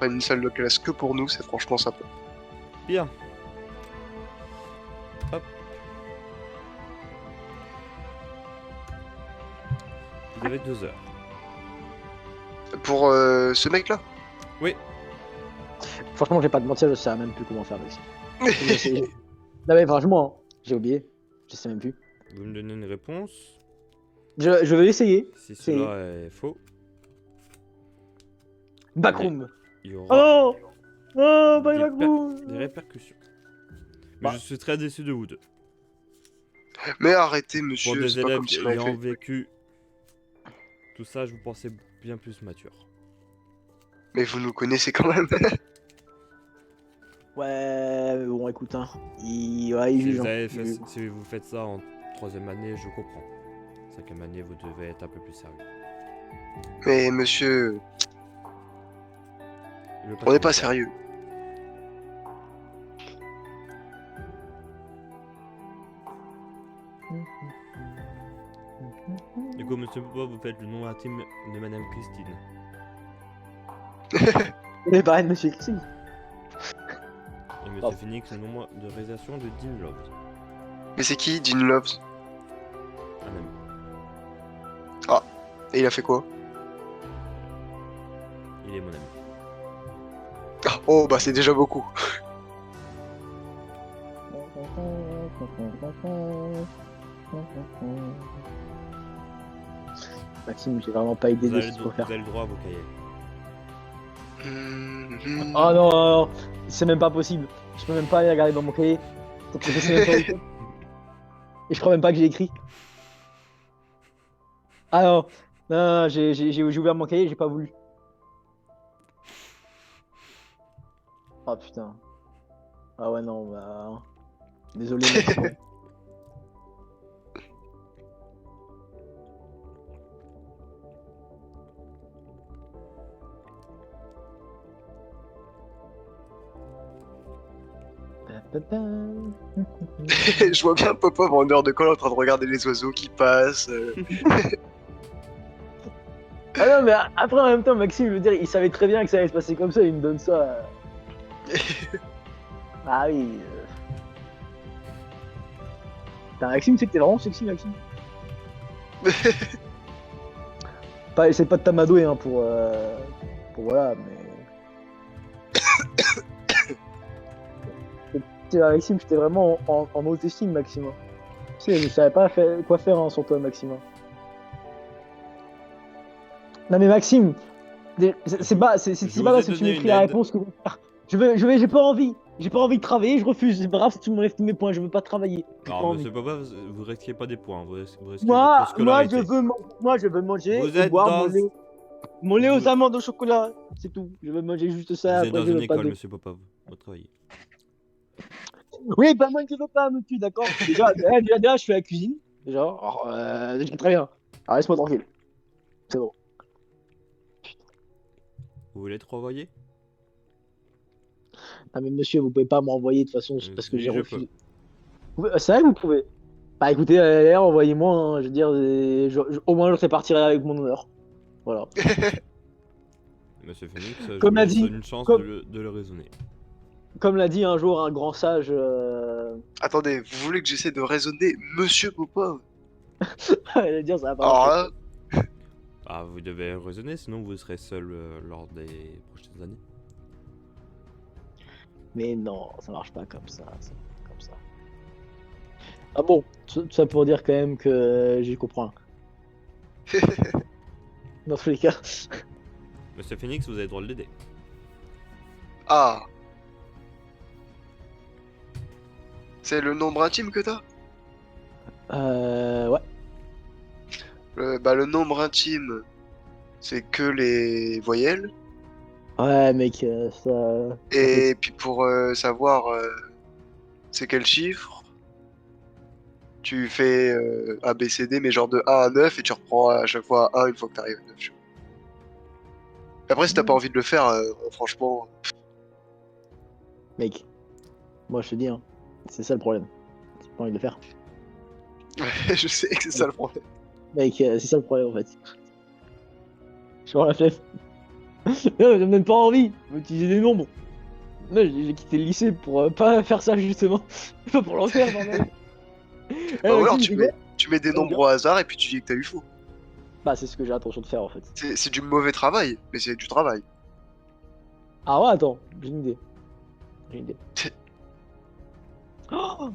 Pas une salle de classe que pour nous, c'est franchement sympa. Bien. Hop. Vous avez 2 heures. Pour ce mec-là. Oui. Franchement, je vais pas te mentir, je sais même plus comment faire, Maxime. Non mais franchement, hein, j'ai oublié. Je sais même plus. Vous me donnez une réponse. Je vais essayer. Si cela est faux, Backroom. il y aura Oh oh, pas les des backroom. répercussions. Mais Bah. je suis très déçu de vous deux. Mais arrêtez, Pour monsieur, des c'est pas élèves comme si on avait ayant fait. vécu tout ça, je vous pensais bien plus mature. Mais vous nous connaissez quand même. Ouais, bon, écoute, hein. Il juge. Si vous faites ça en 3ème année, je comprends. 5ème année, vous devez être un peu plus sérieux. Mais monsieur, Il veut on n'est se pas mentir. sérieux. Du coup, monsieur Popo, vous faites le nom intime de Madame Christine. Mais pareil, monsieur Christine. Et monsieur Pardon. Phoenix, le nombre de réalisations de Dean Love. Mais c'est qui, Dean Loves? Un ami. Et il a fait quoi? Il est mon ami. Ah, oh, bah c'est déjà beaucoup. Maxime, j'ai vraiment pas idée Vous de avez, ce qu'il faut faire. vous avez le droit à vos cahiers. Oh non, non, non, c'est même pas possible. Je peux même pas aller regarder dans mon cahier. Donc, je sais même pas où c'est. Et je crois même pas que j'ai écrit. Ah non, non, non, j'ai ouvert mon cahier, j'ai pas voulu. Oh putain. Ah ouais, non, bah. Désolé, Maxime. Je vois bien Popov en heure de colle en train de regarder les oiseaux qui passent. Ah non, mais après, en même temps, Maxime, je veux dire, il savait très bien que ça allait se passer comme ça, il me donne ça. Ah oui. Putain, Maxime, tu sais que t'es vraiment sexy, Maxime. Pas, essaie pas de t'amadouer, hein, pour voilà, mais. Tu sais, Maxime, j'étais vraiment en haute estime, Maxime. Tu sais, je savais pas quoi faire hein, sur toi, Maxime. Non mais Maxime, c'est pas Je vous pas ai parce que tu donné m'écris une la aide. réponse que j'ai pas envie. J'ai pas envie de travailler, je refuse. C'est pas grave si tu m'enlèves tous mes points, je veux pas travailler. J'ai pas Alors, envie. monsieur Papa, vous risquez pas des points, vous risquez votre Moi, scolarité. je veux manger Vous et êtes boire dans- mon lait aux vous- amandes au chocolat. C'est tout. Je veux manger juste ça, Vous êtes après dans je une veux pas école, de... monsieur Papa, vous travaillez. Oui, bah moi je veux pas non plus, d'accord. Déjà, je fais la cuisine. Déjà, alors, déjà, très bien. Alors laisse-moi tranquille. C'est bon. Vous voulez être renvoyé? Ah mais monsieur, vous pouvez pas m'envoyer de toute façon parce que Si, j'ai je refusé. peux. C'est vrai que vous pouvez. Bah écoutez, là, envoyez-moi, hein, je veux dire, au moins je serai partirai avec mon honneur. Voilà. Monsieur Phoenix, je Comme vous l'a laisse dit, une chance comme- de le raisonner. Comme l'a dit un jour un grand sage. Attendez, vous voulez que j'essaie de raisonner Monsieur Popov? Elle va dire ça va pas Alors marcher. là, Ah, vous devez raisonner, sinon vous serez seul lors des prochaines années. Mais non, ça marche pas comme ça. Ça marche pas comme ça. Ah bon, tout ça pour dire quand même que j'y comprends. Dans tous les cas. Monsieur Phoenix, vous avez le droit de l'aider. ah. C'est le nombre intime que t'as? Ouais. Bah le nombre intime, c'est que les voyelles. Ouais, mec, ça. Et puis pour savoir c'est quel chiffre, tu fais A, B, C, D, mais genre de 1 à 9, et tu reprends à chaque fois à 1 une fois que t'arrives à 9. Tu vois. Après, si t'as pas envie de le faire, franchement... Mec, moi je te dis, hein, c'est ça le problème. J'ai pas envie de le faire. je sais que c'est ça le problème. Mec, c'est ça le problème en fait. Je suis la flemme. Non, ça me donne pas envie d'utiliser des nombres. Non, j'ai quitté le lycée pour pas faire ça justement. Pas pour l'en faire, bordel. Bah, ou alors Maxime, c'est quoi? tu mets des Ça veut dire nombres au hasard et puis tu dis que t'as eu faux. Bah, c'est ce que j'ai l'intention de faire en fait. C'est du mauvais travail, mais c'est du travail. Ah ouais, attends, j'ai une idée. J'ai une idée. Oh,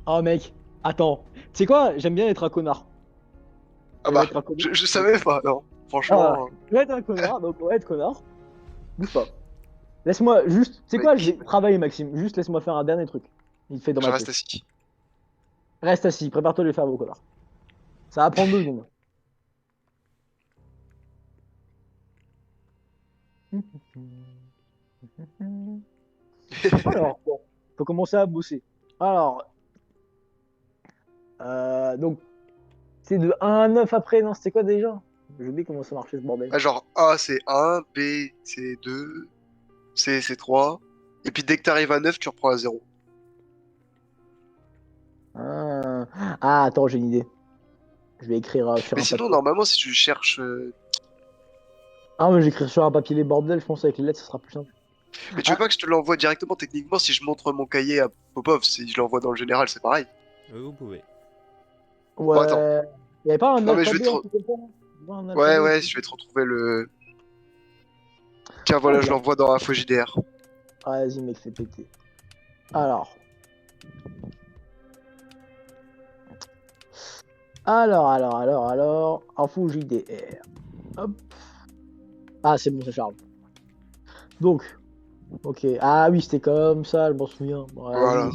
oh, mec, attends. Tu sais quoi? J'aime bien être un connard. Ah J'aime bah, être un connard. je savais pas, non. Ah, Franchement, je vais être un connard, donc on va être connard. Bouge pas. Laisse-moi juste. Tu sais quoi? Je mec, vais travailler, Maxime. Juste laisse-moi faire un dernier truc. Il fait dans je ma reste tête. assis. Reste assis, prépare-toi le cerveau, connard. Ça va prendre 2 secondes. Alors, bon, faut commencer à bosser. Alors, donc, c'est de 1 à 9 après, non? C'était quoi déjà? J'ai oublié comment ça marchait ce bordel. Ah, genre, A c'est 1, B c'est 2, C c'est 3. Et puis dès que t'arrives à 9, tu reprends à 0. Ah, ah, attends, j'ai une idée. Je vais écrire sur Mais un sinon, papier. normalement, si tu cherches. Ah, mais j'écris sur un papier les bordels, je pense avec les lettres, ça sera plus simple. Mais tu veux Ah, pas que je te l'envoie directement techniquement si je montre mon cahier à Popov, si je l'envoie dans le général, c'est pareil. Vous pouvez. Bon, attends. ouais. Il n'y avait pas un Non, mais je vais alphabet, te. un truc comme ça? Non un Ouais, alphabet, un ouais, truc. je vais te retrouver le. Tiens, Ah, voilà, je bien. l'envoie dans InfoJDR. Ah, vas-y, mec, fais péter. Alors. Alors. Info JDR. Hop. Ah, c'est bon, ça charge. Donc, ok. Ah oui, c'était comme ça, je m'en souviens. Bon, Voilà. vas-y,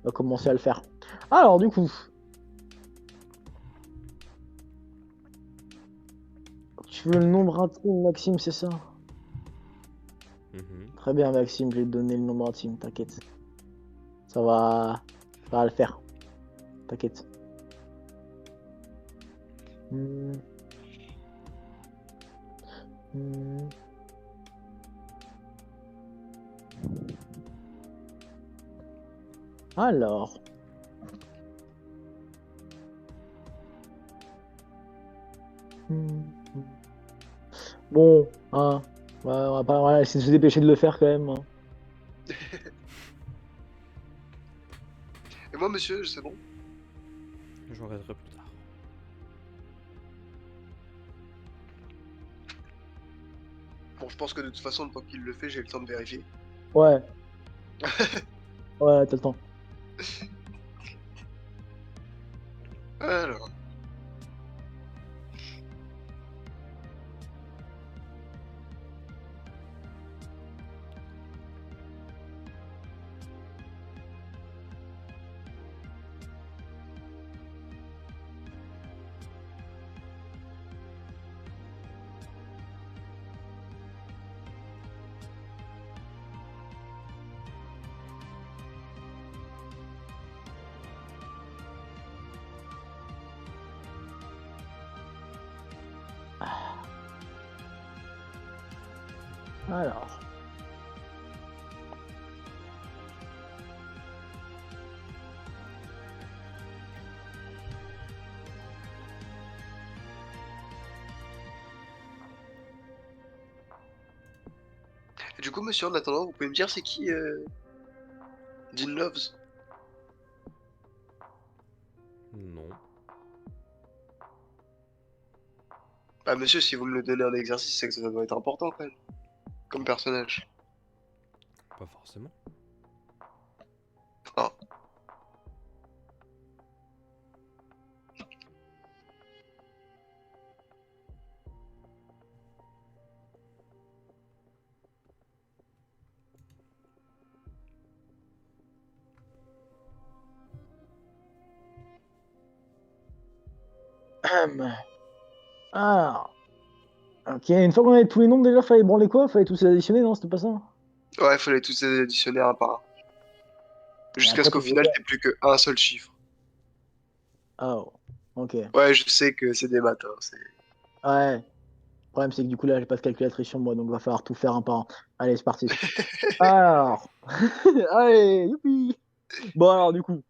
on va commencer à le faire. Alors, du coup, tu veux le nombre intime, Maxime, c'est ça? Mhm. Très bien, Maxime, je vais te donner le nombre intime, t'inquiète. Ça va le faire. T'inquiète. Hmm. Hmm. Alors. Hmm. Bon, hein. Ouais, on va essayer de se dépêcher de le faire quand même, hein. Et moi, monsieur, c'est bon? J'en regarderai plus tard. Bon, je pense que de toute façon, tant qu'il le fait, j'ai le temps de vérifier. Ouais, ouais, t'as le temps. Alors. Alors. Et du coup, monsieur, en attendant, vous pouvez me dire c'est qui Dean Loves? Non. Ah, monsieur, si vous me le donnez en exercice, c'est que ça doit être important quand même. Comme personnage. Pas forcément. Ah. Alors. Ok, une fois qu'on avait tous les nombres déjà, fallait branler quoi? Fallait tous les additionner, non? C'était pas ça? Ouais, fallait tous les additionner un par un. Et Jusqu'à ce après, qu'au tu faisais final, quoi? t'aies plus qu'un seul chiffre. Oh, ok. Ouais, je sais que c'est des maths, hein, c'est... Ouais. Le problème, c'est que du coup, là, j'ai pas de calculatrice sur moi, donc va falloir tout faire un par un. Allez, c'est parti. Alors. Allez, youpi! Bon, alors, du coup.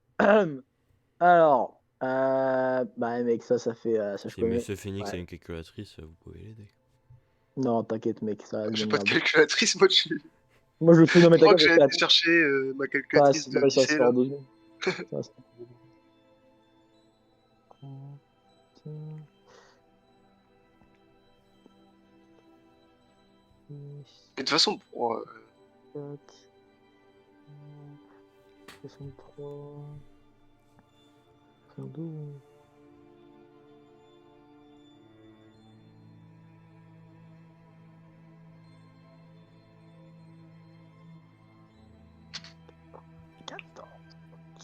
Alors. Bah, mec, ça fait. Ça, je Si connais. Monsieur Phoenix a Ouais. une calculatrice, vous pouvez l'aider. Non, t'inquiète, mec, ça va J'ai devenir pas de bien. calculatrice, moi Moi, je le fais dans je mes crois que t'inquiète, j'ai ça été chercher ma calculatrice va de ça se lycée fait là. en 2 secondes. Ça se fait. Et de toute façon, pour, 63, 32.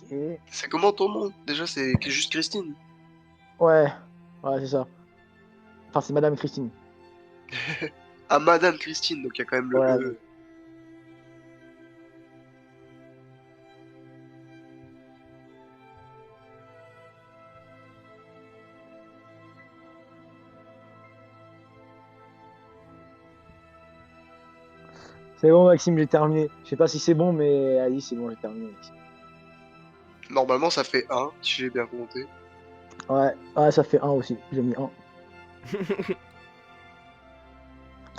Ok. c'est comment ton nom? Déjà, c'est juste Christine. Ouais, ouais, c'est ça. Enfin, c'est Madame Christine. Ah, Madame Christine, donc il y a quand même le Ouais, E. c'est bon, Maxime, j'ai terminé. Je sais pas si c'est bon, mais allez, c'est bon, j'ai terminé, Maxime. Normalement, ça fait 1, si j'ai bien compté. Ouais, ouais, ça fait un aussi. J'ai mis un.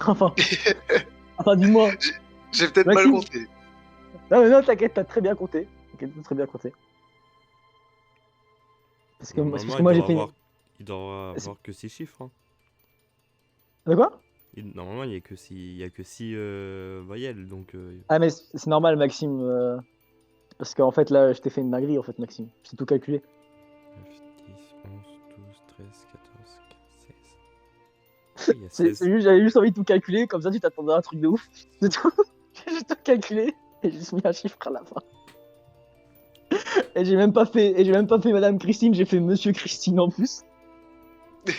Enfin, enfin, dis-moi, J'ai j'ai peut-être mal Maxime. compté. Non, mais non, t'inquiète, t'as très bien compté. T'inquiète, t'as très bien compté. C'est parce Normalement, que moi, j'ai fait une. il doit c'est- avoir que 6 chiffres. Hein. De quoi? Normalement, il y a que 6 voyelles, donc Ah, mais c'est normal, Maxime. Parce qu'en fait, là, je t'ai fait une dinguerie, en fait, Maxime. J'ai tout calculé. 9, 10, 11, 12, 13, 14, 15, 16. Oui, il y a 16. Juste, j'avais juste envie de tout calculer, comme ça, tu t'attendais à un truc de ouf. C'est tout. J'ai juste tout calculé et j'ai juste mis un chiffre à la fin. Et j'ai même pas fait Madame Christine, j'ai fait Monsieur Christine en plus. J'ai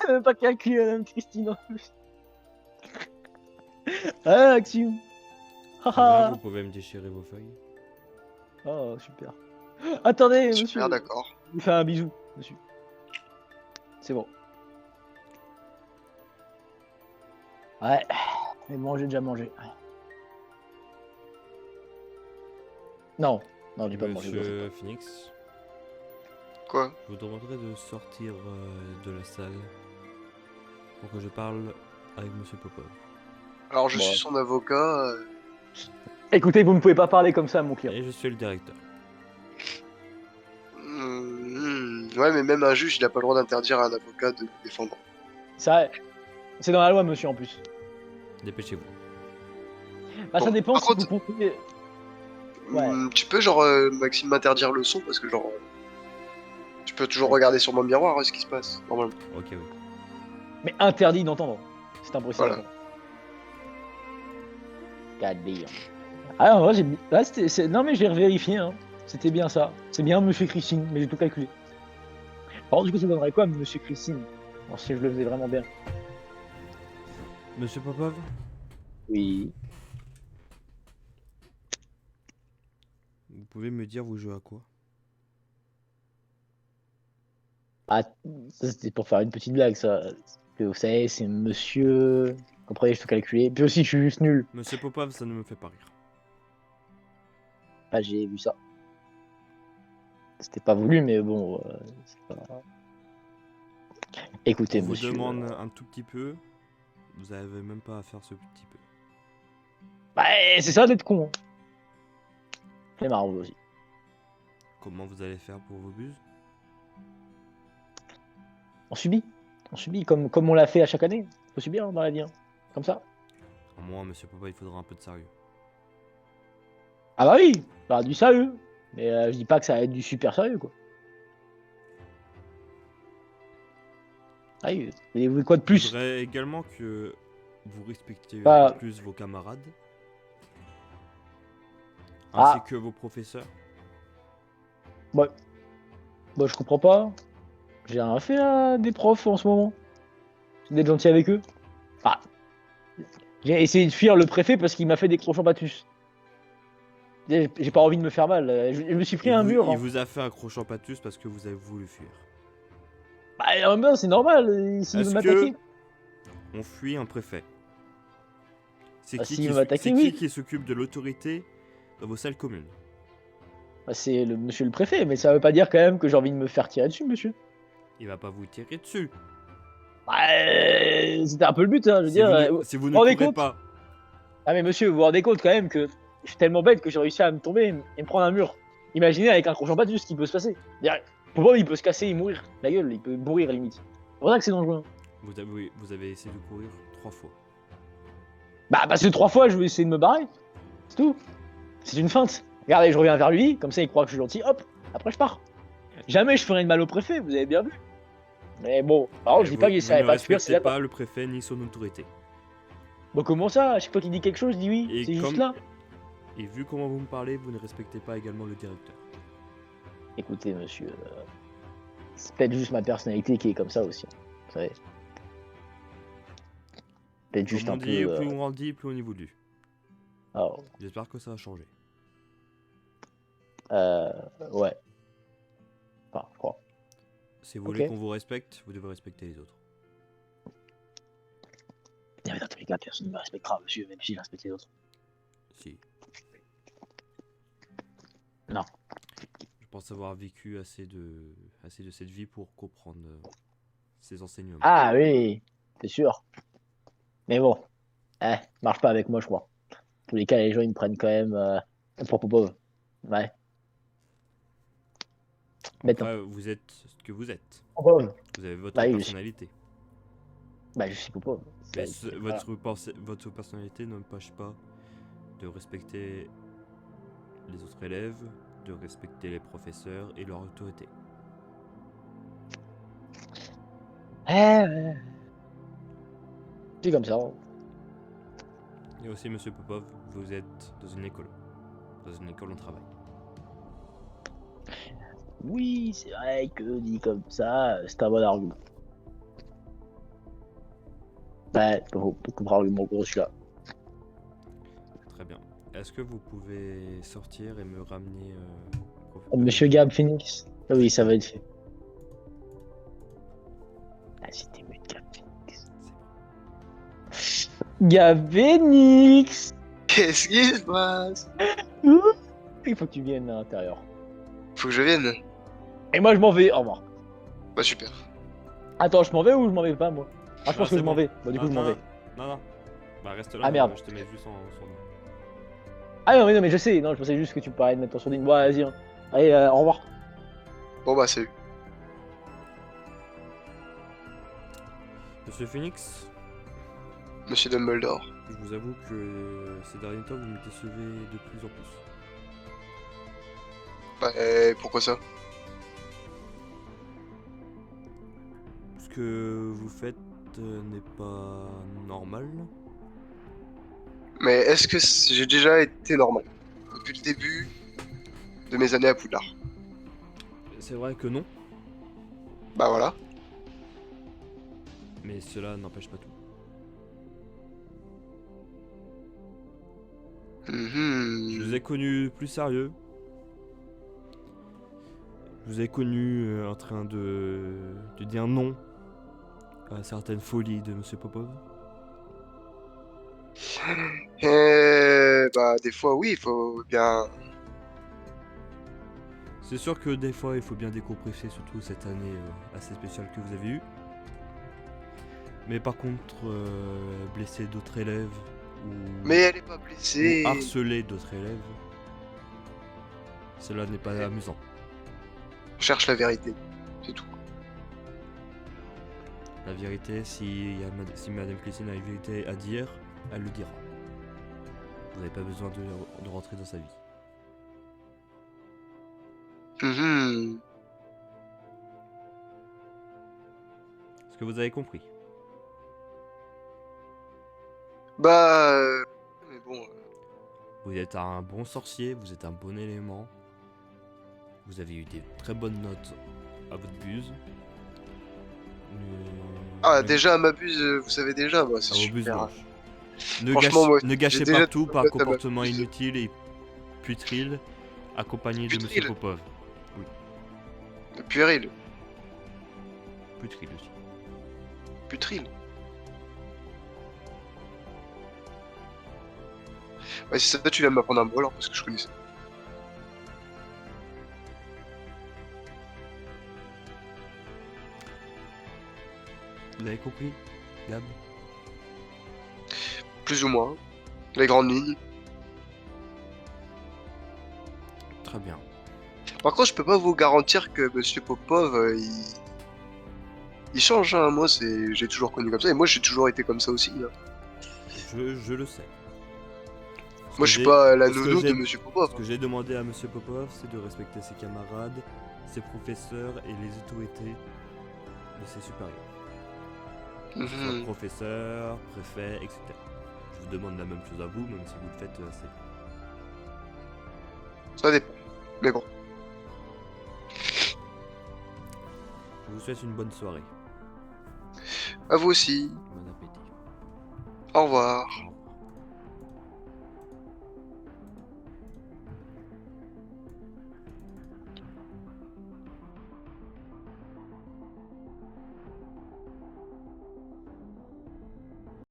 même pas calculé Madame Christine en plus. Ah, Maxime. Très bien, vous Haha. pouvez me déchirer vos feuilles. Oh, super. Attendez, Super, monsieur. d'accord. Je vous fais un bisou, monsieur. C'est bon. Ouais. Mais bon, j'ai déjà mangé. Non. Non, j'ai pas mangé. Monsieur Phoenix, Quoi? je vous demanderai de sortir de la salle pour que je parle avec Monsieur Popov. Alors, je suis Bon. son avocat. Écoutez, vous ne pouvez pas parler comme ça, mon client. Et je suis le directeur. Ouais, mais même un juge, il a pas le droit d'interdire à un avocat de défendre. Ça, c'est dans la loi, monsieur, en plus. Dépêchez-vous. Bah, ça Bon, dépend par si vous contre, comptez. Ouais. tu peux, genre, Maxime, m'interdire le son parce que, genre, tu peux toujours regarder sur mon miroir ce qui se passe, normalement. Ok, oui. Mais interdit d'entendre. C'est impossible Voilà. d'entendre. God damn. Ah non, j'ai mis. Là, non, mais j'ai revérifié. Hein. C'était bien ça. C'est bien Monsieur Christine, mais j'ai tout calculé. Alors, du coup, ça donnerait quoi, Monsieur Christine? Alors, si je le faisais vraiment bien. Monsieur Popov, Oui. vous pouvez me dire vous jouez à quoi? Ah, ça, c'était pour faire une petite blague, ça. Que vous savez, c'est Monsieur. Comprenez, je tout calculé. Puis aussi, je suis juste nul. Monsieur Popov, ça ne me fait pas rire. Ah, j'ai vu ça. C'était pas voulu, mais bon. C'est pas... Écoutez, On vous monsieur. demande un tout petit peu, vous avez même pas à faire ce petit peu. Bah, c'est ça d'être con. Hein. C'est marrant, vous aussi. Comment vous allez faire pour vos buses? On subit. On subit comme on l'a fait à chaque année. Faut subir hein, dans la vie. Hein. Comme ça. À moi, Monsieur Popov, il faudra un peu de sérieux. Ah bah oui, bah, du sérieux. Mais je dis pas que ça va être du super sérieux, quoi. Ah oui, et vous quoi de Je plus? voudrais également que vous respectiez Bah. un peu plus vos camarades, Ah. ainsi que vos professeurs. Bah, je comprends pas. J'ai rien fait à des profs en ce moment. D'être gentil avec eux. Ah. J'ai essayé de fuir le préfet parce qu'il m'a fait des crochants patus. J'ai pas envie de me faire mal. Je me suis pris un mur. Il Hein. vous a fait un crochant patus parce que vous avez voulu fuir. Bah, en même temps, c'est normal. S'il veut Est-ce m'attaquer. que on fuit un préfet? C'est Bah, qui s'il veut m'attaquer, oui. qui s'occupe de l'autorité dans vos salles communes? Bah, c'est le monsieur le préfet, mais ça veut pas dire quand même que j'ai envie de me faire tirer dessus, monsieur. Il va pas vous tirer dessus. C'était un peu le but, hein, je veux Si dire. vous ne, si vous ne rendez courez compte pas, Ah mais monsieur, vous vous rendez compte quand même que je suis tellement bête que j'ai réussi à me tomber et me prendre un mur. Imaginez avec un crochet en bas tout ce qui peut se passer. Pour moi, il peut se casser et mourir. La gueule, il peut mourir limite. C'est pour ça que c'est dangereux. vous avez essayé de courir 3 fois. Bah parce que 3 fois, je vais essayer de me barrer. C'est tout. C'est une feinte. Regardez, je reviens vers lui, comme ça il croit que je suis gentil, hop, après je pars. Jamais je ferai de mal au préfet, vous avez bien vu. Mais bon, par contre, je dis pas qu'il Vous savait ne pas fuir, c'est respectez d'accord. pas le préfet ni son autorité. Bon, comment ça? À chaque fois qu'il dit quelque chose, je dis oui, Et c'est juste comme- là. Et vu comment vous me parlez, vous ne respectez pas également le directeur. Écoutez, monsieur, c'est peut-être juste ma personnalité qui est comme ça aussi. Vous savez. Peut-être juste Comme on un dit, peu. plus on grandit, plus on évolue. Alors, J'espère que ça va changer. ouais. Enfin, je crois. Si vous Ok. voulez qu'on vous respecte, vous devez respecter les autres. Mais dans tous les cas, personne ne me respectera, monsieur, même si je respecte les autres. Si. Non. Je pense avoir vécu assez de cette vie pour comprendre ces enseignements. Ah oui, c'est sûr. Mais bon, marche pas avec moi, je crois. Dans tous les cas, les gens, ils me prennent quand même pour Popov. Ouais. Bête, hein. Après, vous êtes ce que vous êtes. Popov. Vous avez votre Bah oui, personnalité. Bah, je suis Popov. Mais Voilà. votre personnalité n'empêche pas de respecter les autres élèves, de respecter les professeurs et leur autorité. Ouais. C'est comme ça. Hein. Et aussi, monsieur Popov, vous êtes dans une école. Dans une école, on travaille. Oui, c'est vrai que dit comme ça, c'est un bon argument. Ouais, beaucoup argument gros celui-là. Très bien. Est-ce que vous pouvez sortir et me ramener Monsieur Gab Phoenix. Ah oui, ça va être fait. Ah, c'était mieux de Gab Phoenix. Gab Phoenix. Qu'est-ce qui se passe? Il faut que tu viennes à l'intérieur. Faut que je vienne. Et moi, je m'en vais. Au revoir. Bah super. Attends, je m'en vais ou je m'en vais pas, moi? Ah, je pense que c'est je m'en bon. vais. Bah, du coup, je m'en vais. Non. Bah reste là, Ah, merde. je te mets juste en sourdine. Ah non, mais je sais. Non, je pensais juste que tu parlais de mettre ton sourdine. Bon, vas-y. Hein. Allez, au revoir. Bon bah salut. Monsieur Phoenix, Monsieur Dumbledore. je vous avoue que ces derniers temps, vous me décevez de plus en plus. Bah pourquoi ça? Ce que vous faites n'est pas normal. Mais est-ce que j'ai déjà été normal? Depuis le début de mes années à Poudlard. C'est vrai que non, Bah voilà. mais cela n'empêche pas tout. Je vous ai connu plus sérieux. Je vous ai connu en train de dire non à certaines folies de Monsieur Popov. Bah des fois oui, il faut bien... C'est sûr que des fois il faut bien décompresser, surtout cette année assez spéciale que vous avez eue. Mais par contre, blesser d'autres élèves ou, Mais elle est pas blessée. ou harceler d'autres élèves, cela n'est pas amusant. On cherche la vérité. C'est tout. La vérité, si Madame Clécine a une vérité à dire, elle le dira. Vous n'avez pas besoin de rentrer dans sa vie. Est-ce que vous avez compris? Bah... Mais bon... Vous êtes un bon sorcier, vous êtes un bon élément. Vous avez eu des très bonnes notes à votre buse. Ah déjà à ma buse, vous savez déjà, moi c'est à vos buses super. blanches. Ne, Franchement, moi, ne gâchez j'ai déjà pas tout par noté à ma comportement buse. inutile et putril accompagné de Monsieur Putril. Popov. Puéril. Putril aussi. Putril. Ouais, si ça tu viens de m'apprendre un mot alors, parce que je connais ça. Vous avez compris, Gab? Plus ou moins. Les grandes lignes. Très bien. Par contre, je peux pas vous garantir que Monsieur Popov, il change, hein. Moi, j'ai toujours connu comme ça, et moi, j'ai toujours été comme ça aussi, hein. Je le sais. Ce Moi, que je suis j'ai- pas la ce que nounou de j'ai- Monsieur Popov. Ce que j'ai demandé à Monsieur Popov, c'est de respecter ses camarades, ses professeurs et les autorités de ses supérieurs. Que ce soit Mhm. professeur, préfet, etc. Je vous demande la même chose à vous, même si vous le faites assez. Ça dépend. Mais bon. Je vous souhaite une bonne soirée. À vous aussi. Bon appétit. Au revoir. Au revoir.